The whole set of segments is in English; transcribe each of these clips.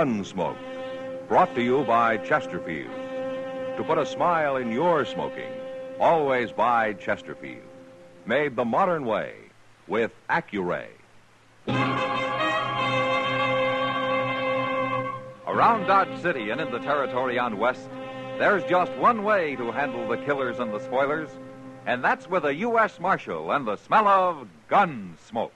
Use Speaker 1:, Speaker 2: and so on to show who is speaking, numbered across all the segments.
Speaker 1: Gunsmoke, brought to you by Chesterfield. To put a smile in your smoking, always buy Chesterfield. Made the modern way with Accuray.
Speaker 2: Around Dodge City and in the territory on West, there's just one way to handle the killers and the spoilers, and that's with a U.S. Marshal and the smell of Gunsmoke.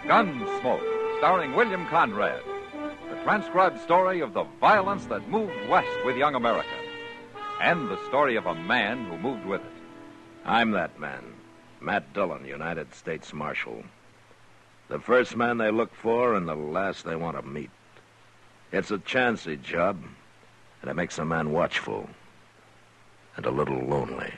Speaker 2: Gunsmoke, starring William Conrad. The transcribed story of the violence that moved west with young America. And the story of a man who moved with it.
Speaker 3: I'm that man, Matt Dillon, United States Marshal. The first man they look for and the last they want to meet. It's a chancy job, and it makes a man watchful and a little lonely.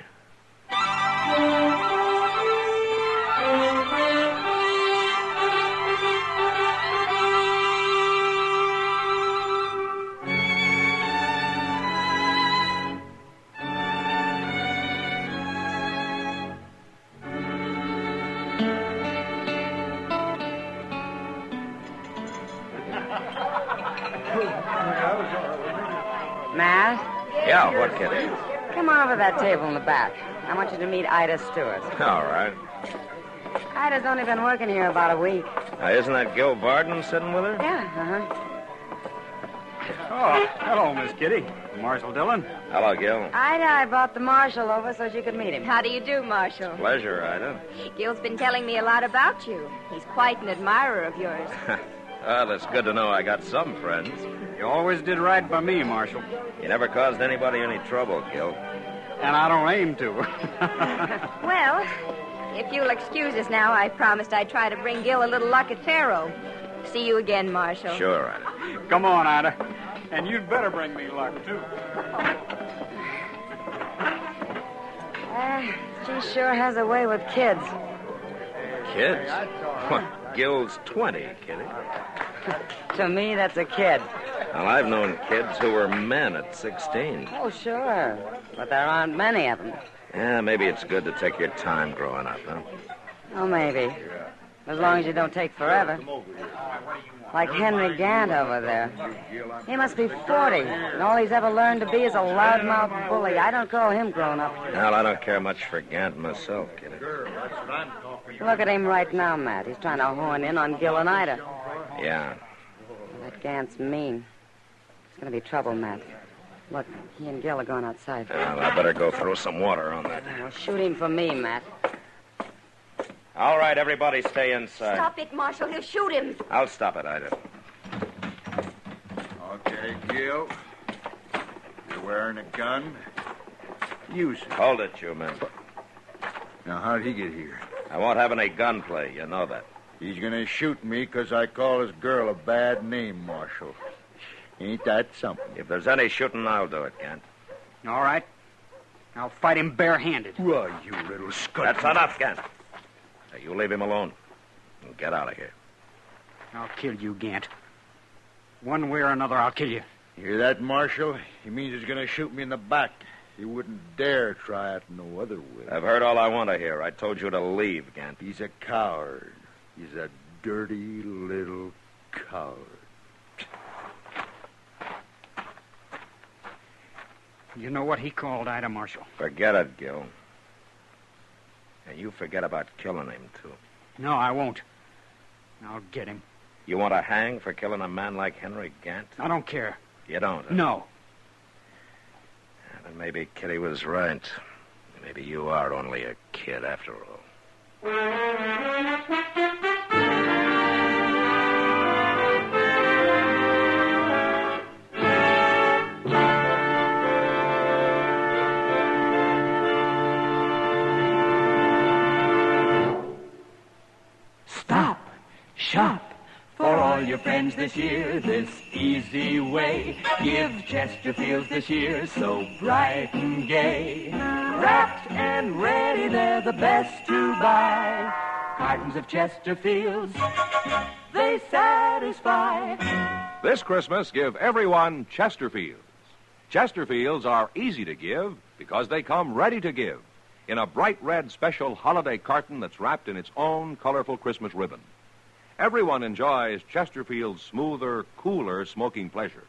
Speaker 4: Matt?
Speaker 3: Yeah, what, Kitty?
Speaker 4: Come on over to that table in the back. I want you to meet Ida Stewart.
Speaker 3: All right.
Speaker 4: Ida's only been working here about a week.
Speaker 3: Isn't that Gil Varden sitting with her?
Speaker 4: Yeah,
Speaker 5: Oh, hello, Miss Kitty. Marshal Dillon.
Speaker 3: Hello, Gil.
Speaker 4: Ida, I brought the marshal over so she could meet him.
Speaker 6: How do you do, Marshal?
Speaker 3: Pleasure, Ida.
Speaker 6: Gil's been telling me a lot about you. He's quite an admirer of yours.
Speaker 3: Well, that's good to know I got some friends.
Speaker 5: You always did right by me, Marshal.
Speaker 3: You never caused anybody any trouble, Gil.
Speaker 5: And I don't aim to.
Speaker 6: Well, if you'll excuse us now, I promised I'd try to bring Gil a little luck at Faro. See you again, Marshal.
Speaker 3: Sure, Ida.
Speaker 5: Come on, Ida. And you'd better bring me luck, too.
Speaker 4: She sure has a way with kids.
Speaker 3: Kids? What, Gil's 20, Kitty.
Speaker 4: To me, that's a kid.
Speaker 3: Well, I've known kids who were men at 16.
Speaker 4: Oh, sure. But there aren't many of them.
Speaker 3: Yeah, maybe it's good to take your time growing up, huh?
Speaker 4: Oh, maybe. As long as you don't take forever. Like Henry Gant over there. He must be 40, and all he's ever learned to be is a loudmouth bully. I don't call him grown up.
Speaker 3: Well, I don't care much for Gant myself, Kitty.
Speaker 4: Look at him right now, Matt. He's trying to horn in on Gil and Ida.
Speaker 3: Yeah.
Speaker 4: That Gant's mean. It's going to be trouble, Matt. Look, he and Gil are going outside.
Speaker 3: Well, I better go throw some water on that.
Speaker 4: Well, shoot him for me, Matt.
Speaker 3: All right, everybody stay inside.
Speaker 6: Stop it, Marshal. He'll shoot him.
Speaker 3: I'll stop it, Ida.
Speaker 7: Okay, Gil. You're wearing a gun. Use it.
Speaker 3: Hold it, you men.
Speaker 7: Now, how'd he get here?
Speaker 3: I won't have any gunplay, you know that.
Speaker 7: He's gonna shoot me because I call his girl a bad name, Marshal. Ain't that something?
Speaker 3: If there's any shooting, I'll do it, Gant.
Speaker 5: All right. I'll fight him barehanded.
Speaker 7: Why, you little scut.
Speaker 3: That's enough, Gant. Now, you leave him alone and get out of here.
Speaker 5: I'll kill you, Gant. One way or another, I'll kill you.
Speaker 7: You hear that, Marshal? He means he's gonna shoot me in the back. He wouldn't dare try it no other way.
Speaker 3: I've heard all I want to hear. I told you to leave, Gant.
Speaker 7: He's a coward. He's a dirty little coward.
Speaker 5: You know what he called Ida, Marshal?
Speaker 3: Forget it, Gil. And you forget about killing him, too.
Speaker 5: No, I won't. I'll get him.
Speaker 3: You want to hang for killing a man like Henry Gant?
Speaker 5: I don't care.
Speaker 3: You don't? Huh?
Speaker 5: No.
Speaker 3: Yeah, then maybe Kitty was right. Maybe you are only a kid after all.
Speaker 8: Shop for all your friends this year, this easy way. Give Chesterfields this year, so bright and gay. Wrapped and ready, they're the best to buy. Cartons of Chesterfields, they satisfy.
Speaker 1: This Christmas, give everyone Chesterfields. Chesterfields are easy to give because they come ready to give in a bright red special holiday carton that's wrapped in its own colorful Christmas ribbon. Everyone enjoys Chesterfield's smoother, cooler smoking pleasure.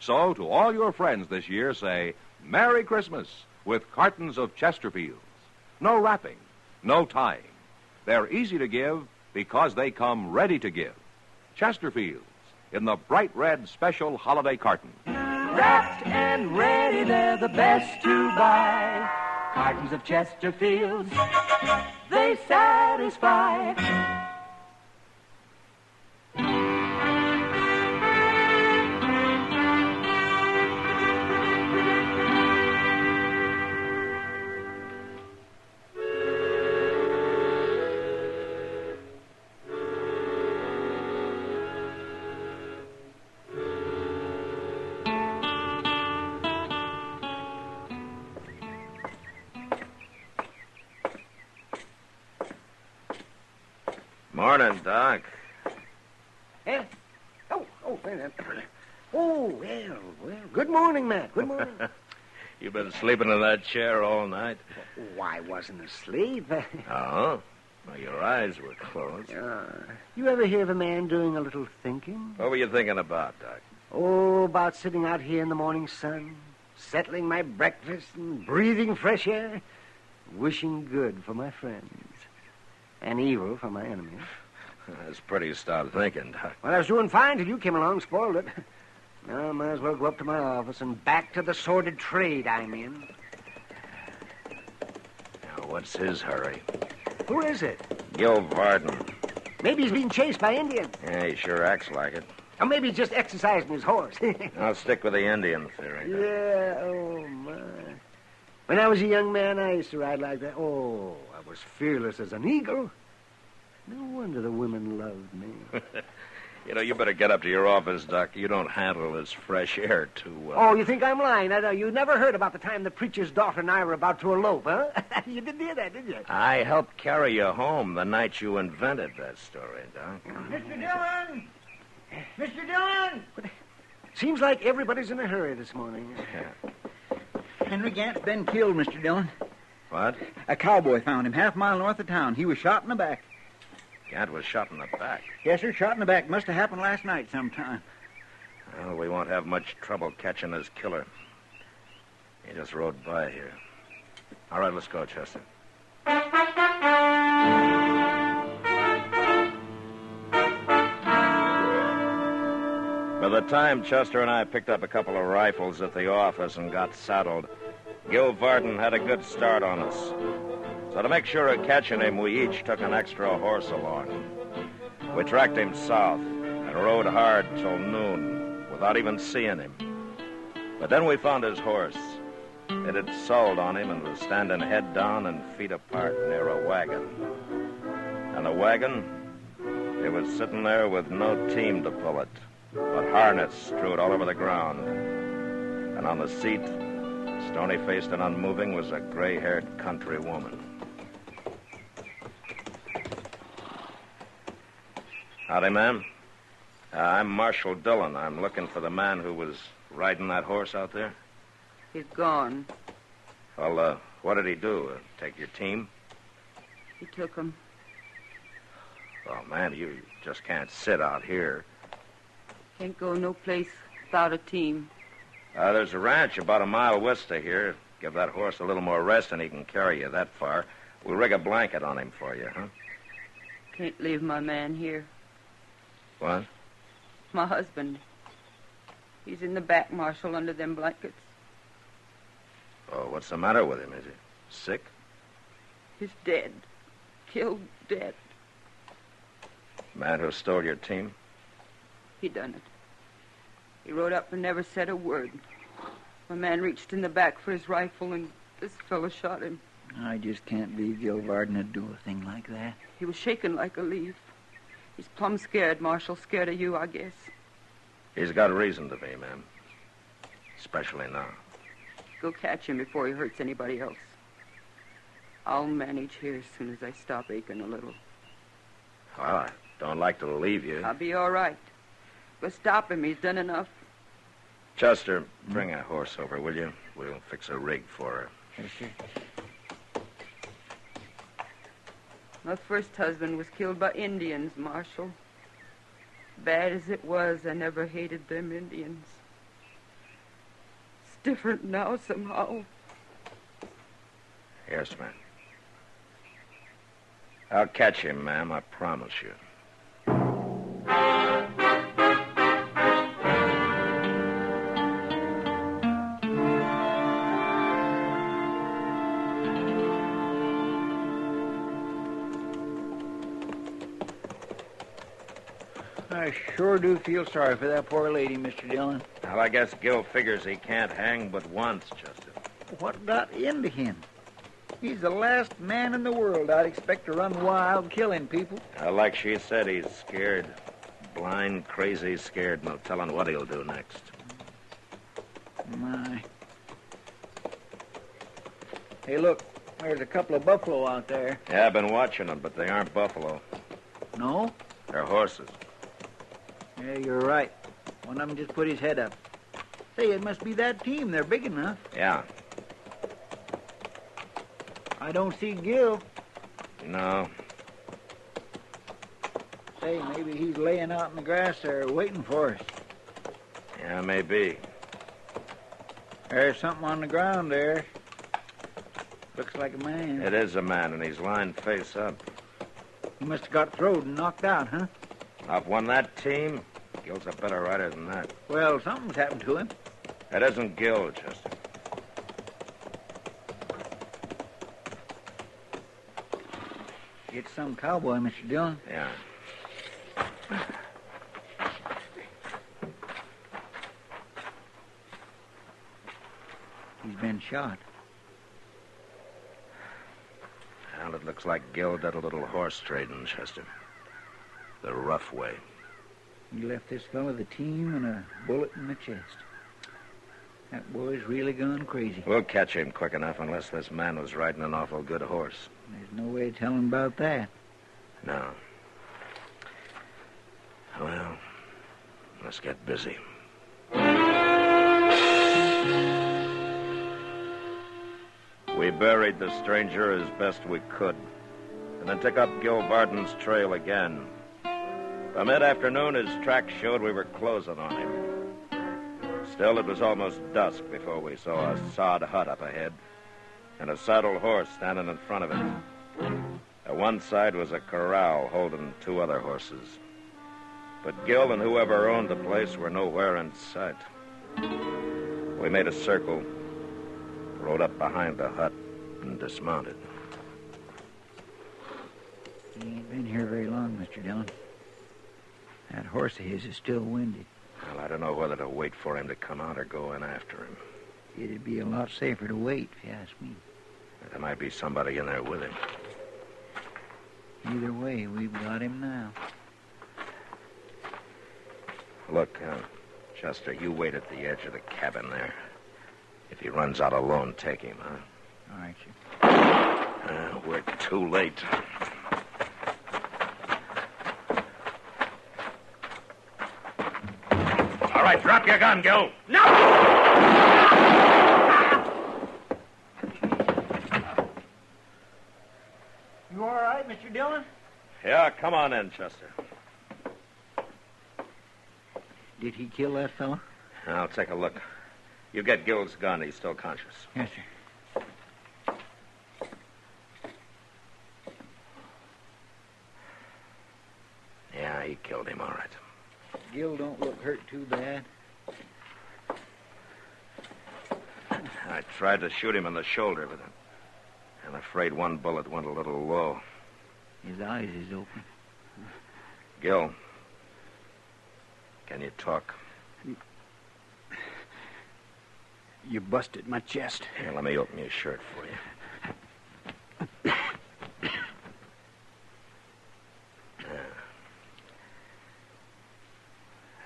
Speaker 1: So, to all your friends this year, say Merry Christmas with cartons of Chesterfields. No wrapping, no tying. They're easy to give because they come ready to give. Chesterfields in the bright red special holiday carton.
Speaker 8: Wrapped and ready, they're the best to buy. Cartons of Chesterfields, they satisfy.
Speaker 3: Morning, Doc.
Speaker 9: Eh? Well. Good morning, Matt. Good morning.
Speaker 3: You been sleeping in that chair all night?
Speaker 9: Oh, I wasn't asleep.
Speaker 3: Oh? Well, your eyes were closed.
Speaker 9: You ever hear of a man doing a little thinking?
Speaker 3: What were you thinking about, Doc?
Speaker 9: Oh, about sitting out here in the morning sun, settling my breakfast and breathing fresh air, wishing good for my friends and evil for my enemies.
Speaker 3: That's pretty stout thinking, Doc.
Speaker 9: Well, I was doing fine till you came along, spoiled it. Now I might as well go up to my office and back to the sordid trade I'm in.
Speaker 3: Now, what's his hurry?
Speaker 9: Who is it?
Speaker 3: Gil Varden.
Speaker 9: Maybe he's being chased by Indians.
Speaker 3: Yeah, he sure acts like it.
Speaker 9: Or maybe he's just exercising his horse.
Speaker 3: I'll stick with the Indian theory.
Speaker 9: Yeah, oh, my. When I was a young man, I used to ride like that. Oh, I was fearless as an eagle. No wonder the women loved me.
Speaker 3: You know, you better get up to your office, Doc. You don't handle this fresh air too well.
Speaker 9: Oh, you think I'm lying? You never heard about the time the preacher's daughter and I were about to elope, huh? You didn't hear that, did you?
Speaker 3: I helped carry you home the night you invented that story, Doc.
Speaker 10: Mr. Dillon! Mr. Dillon!
Speaker 9: Seems like everybody's in a hurry this morning.
Speaker 3: Yeah.
Speaker 10: Henry Gant's been killed, Mr. Dillon.
Speaker 3: What?
Speaker 10: A cowboy found him half-mile north of town. He was shot in the back.
Speaker 3: Gant was shot in the back.
Speaker 10: Yes, sir, shot in the back. Must have happened last night sometime.
Speaker 3: Well, we won't have much trouble catching his killer. He just rode by here. All right, let's go, Chester. By the time Chester and I picked up a couple of rifles at the office and got saddled, Gil Varden had a good start on us. So to make sure of catching him, we each took an extra horse along. We tracked him south and rode hard till noon without even seeing him. But then we found his horse. It had sold on him and was standing head down and feet apart near a wagon. And the wagon, it was sitting there with no team to pull it, but harness strewed all over the ground. And on the seat, stony-faced and unmoving, was a gray-haired country woman. Howdy, ma'am. I'm Marshal Dillon. I'm looking for the man who was riding that horse out there.
Speaker 4: He's gone.
Speaker 3: Well, what did he do? Take your team?
Speaker 4: He took him.
Speaker 3: Oh, man, you just can't sit out here.
Speaker 4: Can't go no place without a team.
Speaker 3: There's a ranch about a mile west of here. Give that horse a little more rest and he can carry you that far. We'll rig a blanket on him for you, huh?
Speaker 4: Can't leave my man here.
Speaker 3: What?
Speaker 4: My husband. He's in the back, Marshal, under them blankets.
Speaker 3: Oh, what's the matter with him? Is he sick?
Speaker 4: He's dead. Killed dead.
Speaker 3: Man who stole your team?
Speaker 4: He done it. He rode up and never said a word. My man reached in the back for his rifle, and this fellow shot him.
Speaker 10: I just can't believe Gil Varden would do a thing like that.
Speaker 4: He was shaking like a leaf. He's plumb scared, Marshal. Scared of you, I guess.
Speaker 3: He's got reason to be, ma'am. Especially now.
Speaker 4: Go catch him before he hurts anybody else. I'll manage here as soon as I stop aching a little.
Speaker 3: Well, I don't like to leave you.
Speaker 11: I'll be all right. But stop him. He's done enough.
Speaker 3: Chester, bring a horse over, will you? We'll fix a rig for her.
Speaker 10: Yes, sir.
Speaker 11: My first husband was killed by Indians, Marshal. Bad as it was, I never hated them Indians. It's different now somehow.
Speaker 3: Yes, ma'am. I'll catch him, ma'am, I promise you.
Speaker 10: I sure do feel sorry for that poor lady, Mr. Dillon.
Speaker 3: Well, I guess Gil figures he can't hang but once, Chester.
Speaker 10: What got into him? He's the last man in the world I'd expect to run wild killing people.
Speaker 3: Like she said, he's scared. Blind, crazy, scared. No telling what he'll do next.
Speaker 10: My. Hey, look. There's a couple of buffalo out there.
Speaker 3: Yeah, I've been watching them, but they aren't buffalo.
Speaker 10: No?
Speaker 3: They're horses.
Speaker 10: Yeah, you're right. One of them just put his head up. Say, it must be that team. They're big enough.
Speaker 3: Yeah.
Speaker 10: I don't see Gil.
Speaker 3: No.
Speaker 10: Say, maybe he's laying out in the grass there waiting for us.
Speaker 3: Yeah, maybe.
Speaker 10: There's something on the ground there. Looks like a man.
Speaker 3: It is a man, and he's lying face up.
Speaker 10: He must have got throwed and knocked out, huh?
Speaker 3: I've won that team. Gil's a better rider than that.
Speaker 10: Well, something's happened to him.
Speaker 3: That isn't Gil, Chester.
Speaker 10: It's some cowboy, Mr. Dillon.
Speaker 3: Yeah.
Speaker 10: He's been shot.
Speaker 3: Well, it looks like Gil did a little horse trading, Chester. The rough way.
Speaker 10: He left this fellow the team and a bullet in the chest. That boy's really gone crazy.
Speaker 3: We'll catch him quick enough unless this man was riding an awful good horse.
Speaker 10: There's no way of telling about that.
Speaker 3: No. Well, let's get busy. We buried the stranger as best we could, and then took up Gil Barton's trail again. By mid-afternoon, his tracks showed we were closing on him. Still, it was almost dusk before we saw a sod hut up ahead and a saddled horse standing in front of it. At one side was a corral holding two other horses. But Gil and whoever owned the place were nowhere in sight. We made a circle, rode up behind the hut, and dismounted.
Speaker 10: He ain't been here very long, Mr. Dillon. That horse of his is still winded.
Speaker 3: Well, I don't know whether to wait for him to come out or go in after him.
Speaker 10: It'd be a lot safer to wait, if you ask me.
Speaker 3: There might be somebody in there with him.
Speaker 10: Either way, we've got him now.
Speaker 3: Look, Chester, you wait at the edge of the cabin there. If he runs out alone, take him, huh?
Speaker 10: All right, sir.
Speaker 3: We're too late. All right, drop your gun, Gil.
Speaker 12: No!
Speaker 10: You all right, Mr. Dillon?
Speaker 3: Yeah, come on in, Chester.
Speaker 10: Did he kill that fellow?
Speaker 3: I'll take a look. You get Gil's gun. He's still conscious.
Speaker 10: Yes, sir.
Speaker 3: Yeah, he killed him, all right.
Speaker 10: Gil don't look hurt too bad.
Speaker 3: I tried to shoot him in the shoulder, but I'm afraid one bullet went a little low.
Speaker 10: His eyes is open.
Speaker 3: Gil, can you talk?
Speaker 5: You busted my chest.
Speaker 3: Here, let me open your shirt for you.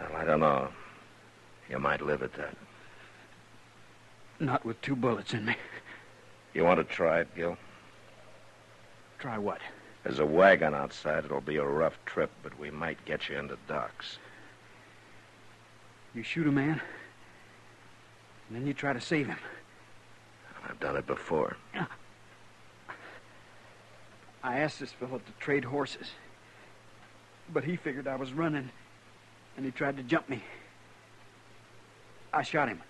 Speaker 3: Well, I don't know. You might live at that.
Speaker 5: Not with 2 bullets in me.
Speaker 3: You want to try it, Gil?
Speaker 5: Try what?
Speaker 3: There's a wagon outside. It'll be a rough trip, but we might get you into docks.
Speaker 5: You shoot a man, and then you try to save him.
Speaker 3: I've done it before.
Speaker 5: I asked this fellow to trade horses, but he figured I was running, and he tried to jump me. I shot him.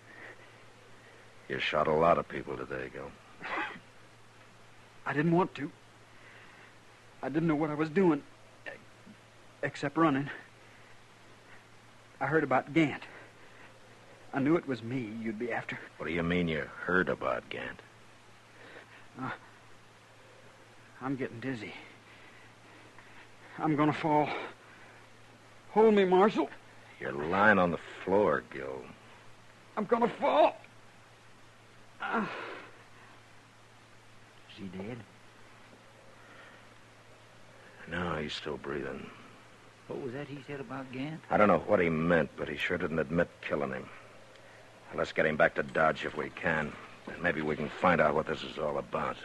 Speaker 3: You shot a lot of people today, Gil.
Speaker 5: I didn't want to. I didn't know what I was doing, except running. I heard about Gant. I knew it was me you'd be after.
Speaker 3: What do you mean you heard about Gant?
Speaker 5: I'm getting dizzy. I'm gonna fall. Hold me, Marshal.
Speaker 3: You're lying on the floor, Gil.
Speaker 5: I'm gonna fall.
Speaker 10: Is he dead?
Speaker 3: No, he's still breathing.
Speaker 10: What was that he said about Gant?
Speaker 3: I don't know what he meant, but he sure didn't admit killing him. Let's get him back to Dodge if we can. And maybe we can find out what this is all about.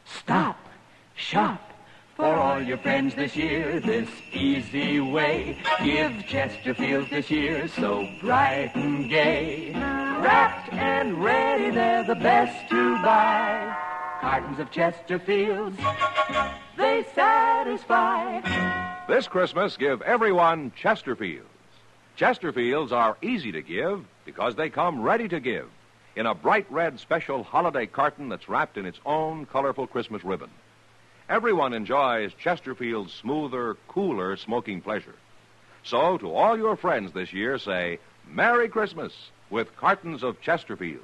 Speaker 8: Stop, shop, for all your friends this year, this easy way. Give Chesterfields this year so bright and gay. Wrapped and ready, they're the best to buy. Cartons of Chesterfields, they satisfy.
Speaker 1: This Christmas, give everyone Chesterfields. Chesterfields are easy to give because they come ready to give in a bright red special holiday carton that's wrapped in its own colorful Christmas ribbon. Everyone enjoys Chesterfield's smoother, cooler smoking pleasure. So, to all your friends this year, say, Merry Christmas with cartons of Chesterfields.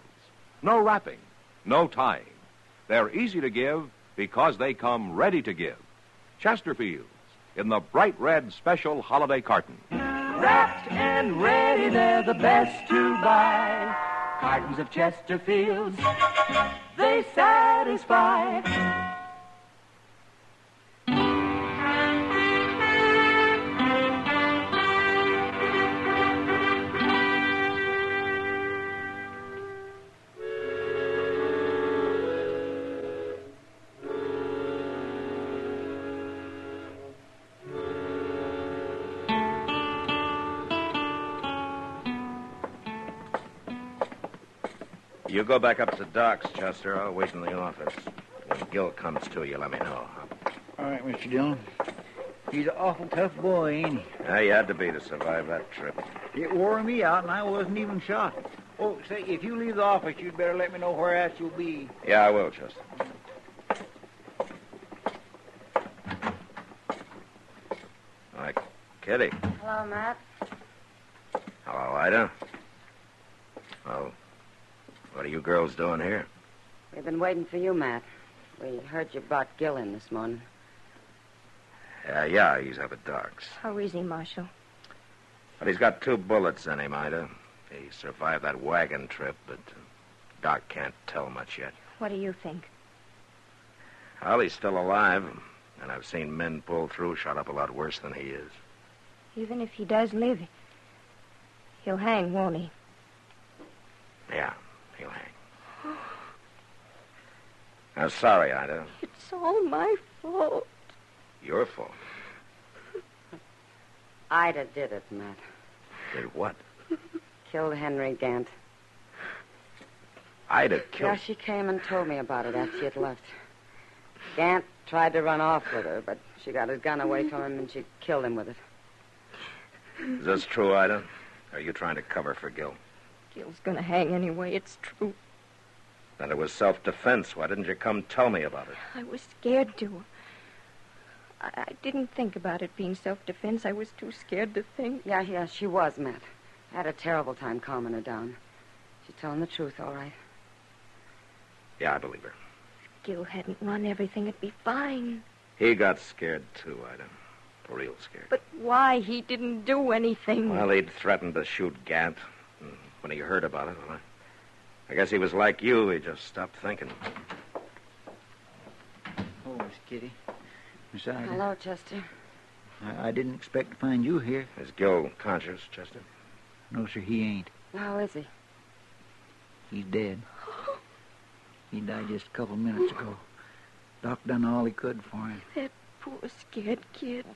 Speaker 1: No wrapping, no tying. They're easy to give because they come ready to give. Chesterfields in the bright red special holiday carton.
Speaker 8: Wrapped and ready, they're the best to buy. Cartons of Chesterfields, they satisfy.
Speaker 3: You go back up to docks, Chester. I'll wait in the office. When Gil comes to, you let me know.
Speaker 10: All right, Mr. Dillon. He's an awful tough boy, ain't he?
Speaker 3: Yeah, you had to be to survive that trip.
Speaker 10: It wore me out, and I wasn't even shot. Oh, say, if you leave the office, you'd better let me know where at you'll be.
Speaker 3: Yeah, I will, Chester. All right, Kitty.
Speaker 4: Hello, Matt.
Speaker 3: Hello, Ida. Oh, what are you girls doing here?
Speaker 4: We've been waiting for you, Matt. We heard you brought Gil in this morning.
Speaker 3: Yeah, he's up at docks.
Speaker 6: How is he, Marshal?
Speaker 3: But he's got 2 bullets in him, Ida. He survived that wagon trip, but Doc can't tell much yet.
Speaker 6: What do you think?
Speaker 3: Well, he's still alive, and I've seen men pull through shot up a lot worse than he is.
Speaker 6: Even if he does live, he'll hang, won't he?
Speaker 3: Yeah, he'll hang. I'm sorry, Ida.
Speaker 6: It's all my fault.
Speaker 3: Your fault.
Speaker 4: Ida did it, Matt.
Speaker 3: Did what?
Speaker 4: Killed Henry Gant.
Speaker 3: Ida killed...
Speaker 4: Yeah, she came and told me about it after she had left. Gant tried to run off with her, but she got his gun away from him and she killed him with it.
Speaker 3: Is this true, Ida? Or are you trying to cover for Gil?
Speaker 6: Gil's gonna hang anyway, it's true.
Speaker 3: Then it was self-defense. Why didn't you come tell me about it?
Speaker 6: I was scared to. I didn't think about it being self-defense. I was too scared to think.
Speaker 4: Yeah, she was, Matt. I had a terrible time calming her down. She's telling the truth, all right.
Speaker 3: Yeah, I believe her.
Speaker 6: If Gil hadn't run everything, it'd be fine.
Speaker 3: He got scared, too, Ida. Real scared.
Speaker 6: But why? He didn't do anything.
Speaker 3: Well, he'd threatened to shoot Gant. When he heard about it, well, I guess he was like you. He just stopped thinking.
Speaker 10: Oh, Miss Kitty. Miss Ida.
Speaker 4: Hello, Chester.
Speaker 10: I didn't expect to find you here.
Speaker 3: Is Gil conscious, Chester?
Speaker 10: No, sir, he ain't.
Speaker 4: How is he?
Speaker 10: He's dead. He died just a couple minutes ago. Doc done all he could for him.
Speaker 6: That poor scared kid.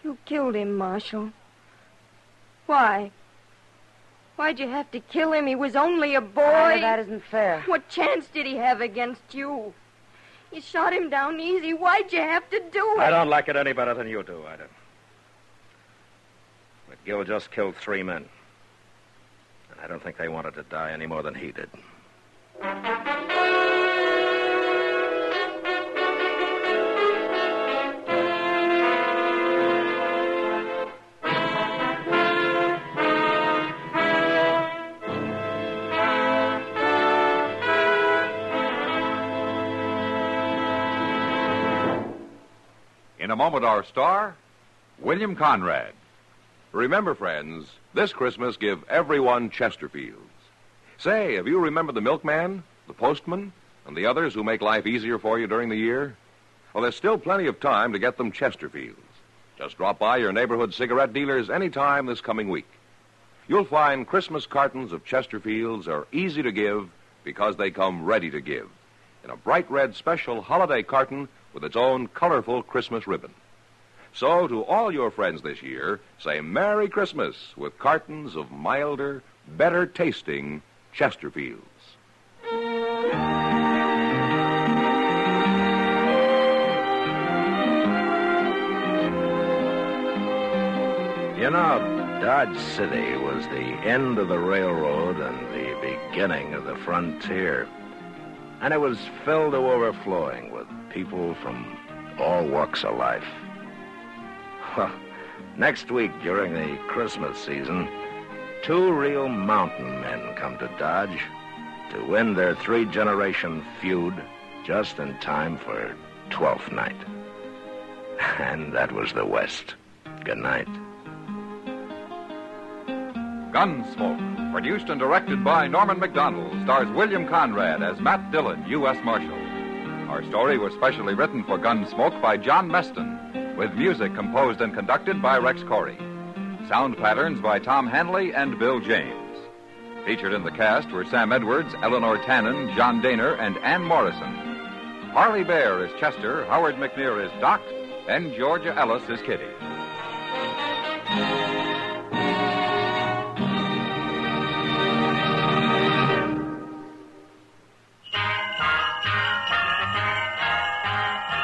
Speaker 6: You killed him, Marshal. Why? Why'd you have to kill him? He was only a boy.
Speaker 4: Ida, that isn't fair.
Speaker 6: What chance did he have against you? You shot him down easy. Why'd you have to do it?
Speaker 3: I don't like it any better than you do, Ida. But Gil just killed 3 men. And I don't think they wanted to die any more than he did.
Speaker 2: In a moment, our star, William Conrad.
Speaker 1: Remember, friends, this Christmas give everyone Chesterfields. Say, have you remembered the milkman, the postman, and the others who make life easier for you during the year? Well, there's still plenty of time to get them Chesterfields. Just drop by your neighborhood cigarette dealers any time this coming week. You'll find Christmas cartons of Chesterfields are easy to give because they come ready to give in a bright red special holiday carton with its own colorful Christmas ribbon. So, to all your friends this year, say Merry Christmas with cartons of milder, better-tasting Chesterfields.
Speaker 3: You know, Dodge City was the end of the railroad and the beginning of the frontier. And it was filled to overflowing with people from all walks of life. Well, next week during the Christmas season, 2 real mountain men come to Dodge to win their 3-generation feud just in time for Twelfth Night. And that was the West. Good night.
Speaker 2: Gunsmoke, produced and directed by Norman Macdonnell, stars William Conrad as Matt Dillon, U.S. Marshal. Our story was specially written for Gunsmoke by John Meston, with music composed and conducted by Rex Corey. Sound patterns by Tom Hanley and Bill James. Featured in the cast were Sam Edwards, Eleanor Tannen, John Daner, and Ann Morrison. Harley Bear is Chester, Howard McNear is Doc, and Georgia Ellis is Kitty.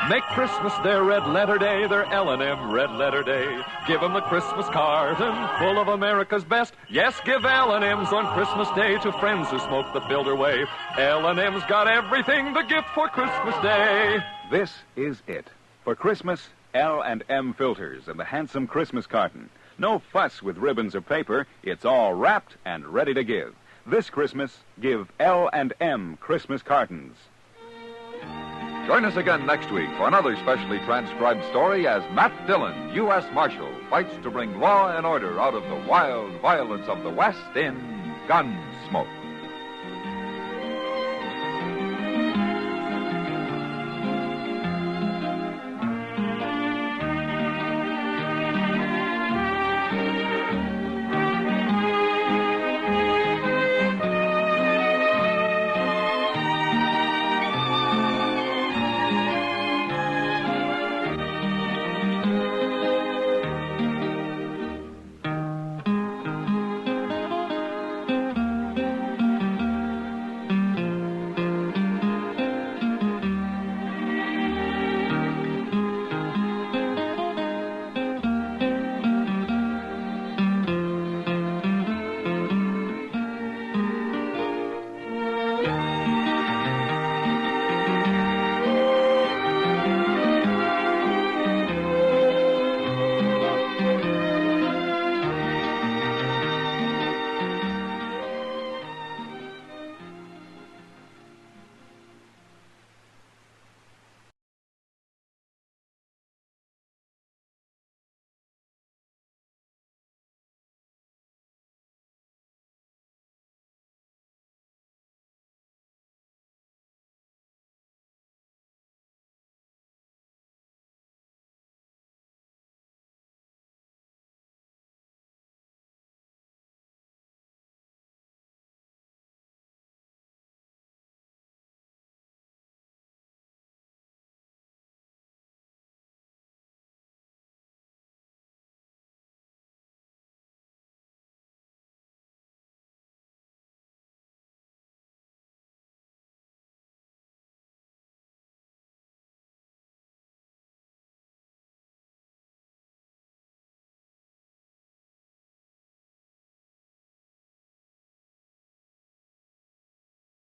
Speaker 12: Make Christmas their red letter day, their L&M red letter day. Give them the Christmas carton full of America's best. Yes, give L&M's on Christmas Day to friends who smoke the filter way. L&M's got everything the gift for Christmas Day.
Speaker 13: This is it. For Christmas, L&M filters and the handsome Christmas carton. No fuss with ribbons or paper. It's all wrapped and ready to give. This Christmas, give L&M Christmas cartons.
Speaker 2: Join us again next week for another specially transcribed story as Matt Dillon, U.S. Marshal, fights to bring law and order out of the wild violence of the West in Gunsmoke.